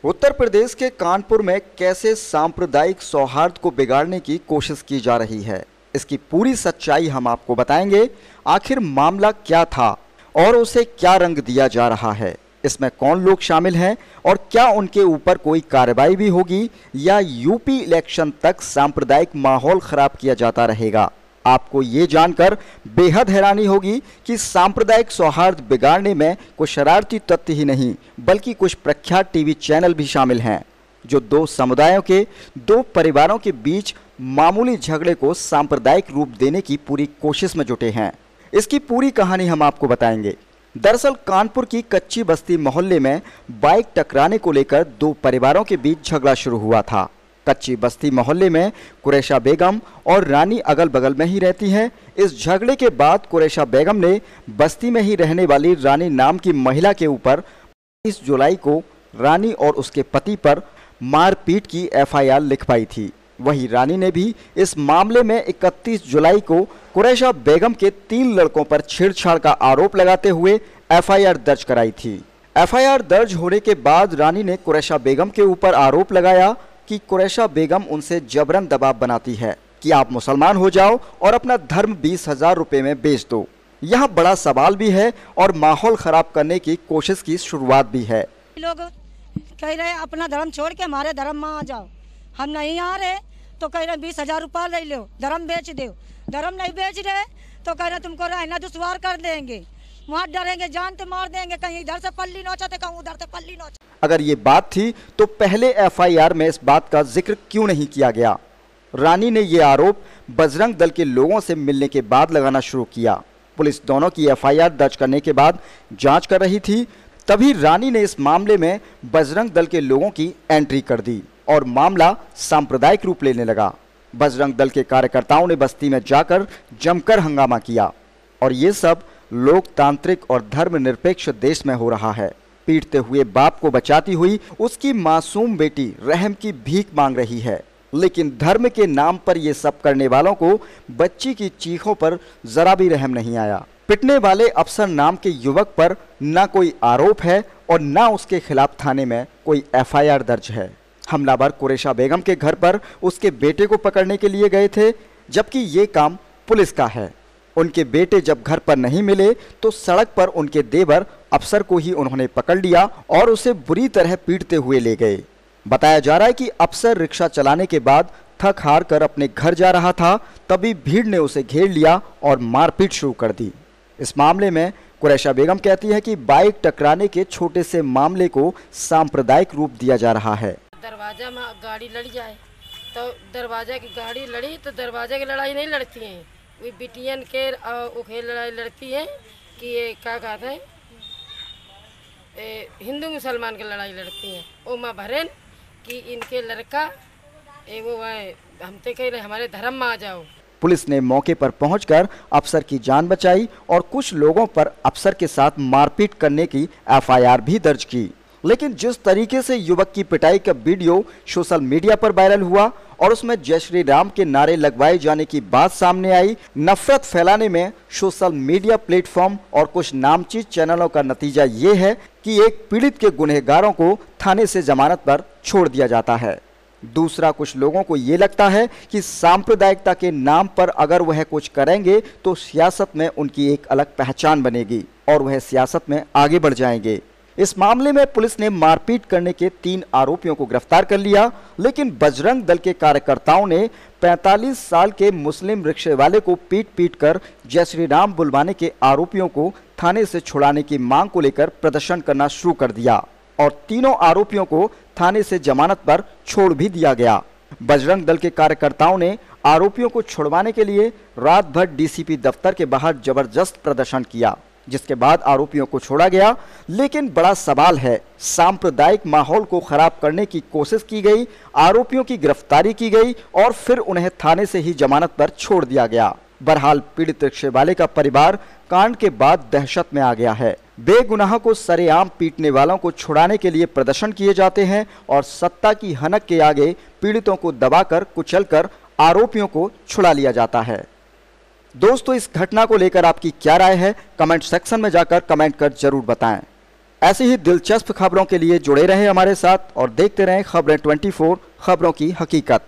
उत्तर प्रदेश के कानपुर में कैसे सांप्रदायिक सौहार्द को बिगाड़ने की कोशिश की जा रही है, इसकी पूरी सच्चाई हम आपको बताएंगे। आखिर मामला क्या था और उसे क्या रंग दिया जा रहा है, इसमें कौन लोग शामिल हैं और क्या उनके ऊपर कोई कार्रवाई भी होगी या यूपी इलेक्शन तक सांप्रदायिक माहौल खराब किया जाता रहेगा। आपको ये जानकर बेहद हैरानी होगी कि सांप्रदायिक सौहार्द बिगाड़ने में कुछ शरारती तत्व ही नहीं बल्कि कुछ प्रख्यात टीवी चैनल भी शामिल हैं, जो दो समुदायों के दो परिवारों के बीच मामूली झगड़े को सांप्रदायिक रूप देने की पूरी कोशिश में जुटे हैं। इसकी पूरी कहानी हम आपको बताएंगे। दरअसल कानपुर की कच्ची बस्ती मोहल्ले में बाइक टकराने को लेकर दो परिवारों के बीच झगड़ा शुरू हुआ था। कच्ची बस्ती मोहल्ले में कुरैशा बेगम और रानी अगल बगल में ही रहती हैं। इस झगड़े के बाद कुरैशा बेगम ने बस्ती में ही रहने वाली रानी नाम की महिला के ऊपर 20 जुलाई को रानी और उसके पति पर मारपीट की एफआईआर लिखवाई थी। वहीं रानी ने भी इस मामले में 31 जुलाई को कुरैशा बेगम के 3 लड़कों पर छेड़छाड़ का आरोप लगाते हुए एफआईआर दर्ज कराई थी। एफआईआर दर्ज होने के बाद रानी ने कुरैशा बेगम के ऊपर आरोप लगाया कि कुरैशा बेगम उनसे जबरन दबाव बनाती है कि आप मुसलमान हो जाओ और अपना धर्म 20,000 रुपए में बेच दो। यहाँ बड़ा सवाल भी है और माहौल खराब करने की कोशिश की शुरुआत भी है। लोग कह रहे अपना धर्म छोड़ के हमारे धर्म में आ जाओ, हम नहीं आ रहे तो कह रहे 20,000 रुपया ले लो, धर्म बेच दो। धर्म नहीं बेच रहे तो कह रहे तुमको रहना दुश्वार कर देंगे, वहाँ डरेंगे, जान तो मार देंगे, कहीं इधर से पल्ली नोचाते कहूँ उधर से पल्ली नोच। अगर ये बात थी तो पहले एफआईआर में इस बात का जिक्र क्यों नहीं किया गया? रानी ने ये आरोप बजरंग दल के लोगों से मिलने के बाद लगाना शुरू किया। पुलिस दोनों की एफआईआर दर्ज करने के बाद जांच कर रही थी, तभी रानी ने इस मामले में बजरंग दल के लोगों की एंट्री कर दी और मामला सांप्रदायिक रूप लेने लगा। बजरंग दल के कार्यकर्ताओं ने बस्ती में जाकर जमकर हंगामा किया और ये सब लोकतांत्रिक और धर्मनिरपेक्ष देश में हो रहा है। पीटते हुए बाप को बचाती हुई उसकी मासूम बेटी रहम की भीख मांग रही है, लेकिन धर्म के नाम पर ये सब करने वालों को बच्ची की चीखों पर जरा भी रहम नहीं आया। पिटने वाले अफसर नाम के युवक पर ना कोई आरोप है और ना उसके खिलाफ थाने में कोई एफआईआर दर्ज है। हमलावर कुरैशा बेगम के घर पर उसके बेटे को पकड़ने के लिए गए थे, जबकि ये काम पुलिस का है। उनके बेटे जब घर पर नहीं मिले तो सड़क पर उनके देवर अफसर को ही उन्होंने पकड़ लिया और उसे बुरी तरह पीटते हुए ले गए। बताया जा रहा है कि अफसर रिक्शा चलाने के बाद थक हार कर अपने घर जा रहा था, तभी भीड़ ने उसे घेर लिया और मारपीट शुरू कर दी। इस मामले में कुरैशा बेगम कहती है कि बाइक टकराने के छोटे से मामले को सांप्रदायिक रूप दिया जा रहा है। दरवाजा में गाड़ी लड़ जाए तो दरवाजा की गाड़ी लड़ी तो दरवाजा की लड़ाई नहीं लड़ती हैं, वे बिटियन के उखे लड़ाई लड़ती है कि ये क्या कहते हैं हिंदू मुसलमान की लड़ाई लड़ती हैं। वो माँ भरेन कि इनके लड़का वो हम तो कह रहे हमारे धर्म में आ जाओ। पुलिस ने मौके पर पहुंचकर अफसर की जान बचाई और कुछ लोगों पर अफसर के साथ मारपीट करने की एफआईआर भी दर्ज की। लेकिन जिस तरीके से युवक की पिटाई का वीडियो सोशल मीडिया पर वायरल हुआ और उसमें जय श्री राम के नारे लगवाए जाने की बात सामने आई, नफरत फैलाने में सोशल मीडिया प्लेटफॉर्म और कुछ नामचीन चैनलों का नतीजा ये है कि एक पीड़ित के गुनहगारों को थाने से जमानत पर छोड़ दिया जाता है। दूसरा, कुछ लोगों को ये लगता है कि सांप्रदायिकता के नाम पर अगर वह कुछ करेंगे तो सियासत में उनकी एक अलग पहचान बनेगी और वह सियासत में आगे बढ़ जाएंगे। इस मामले में पुलिस ने मारपीट करने के 3 आरोपियों को गिरफ्तार कर लिया, लेकिन बजरंग दल के कार्यकर्ताओं ने 45 साल के मुस्लिम रिक्शे वाले को पीट पीट कर जय श्री राम बुलवाने के आरोपियों को थाने से छुड़ाने की मांग को लेकर प्रदर्शन करना शुरू कर दिया और तीनों आरोपियों को थाने से जमानत पर छोड़ भी दिया गया। बजरंग दल के कार्यकर्ताओं ने आरोपियों को छुड़वाने के लिए रात भर डीसीपी दफ्तर के बाहर जबरदस्त प्रदर्शन किया, जिसके बाद आरोपियों को छोड़ा गया। लेकिन बड़ा सवाल है, सांप्रदायिक माहौल को खराब करने की कोशिश की गई, आरोपियों की गिरफ्तारी की गई और फिर उन्हें थाने से ही जमानत पर छोड़ दिया गया। बहरहाल पीड़ित रिक्शे वाले का परिवार कांड के बाद दहशत में आ गया है। बेगुनाह को सरेआम पीटने वालों को छुड़ाने के लिए प्रदर्शन किए जाते हैं और सत्ता की हनक के आगे पीड़ितों को दबाकर कुचलकर आरोपियों को छुड़ा लिया जाता है। दोस्तों, इस घटना को लेकर आपकी क्या राय है? कमेंट सेक्शन में जाकर कमेंट कर जरूर बताएं। ऐसी ही दिलचस्प खबरों के लिए जुड़े रहें हमारे साथ और देखते रहें खबरें 24 खबरों की हकीकत।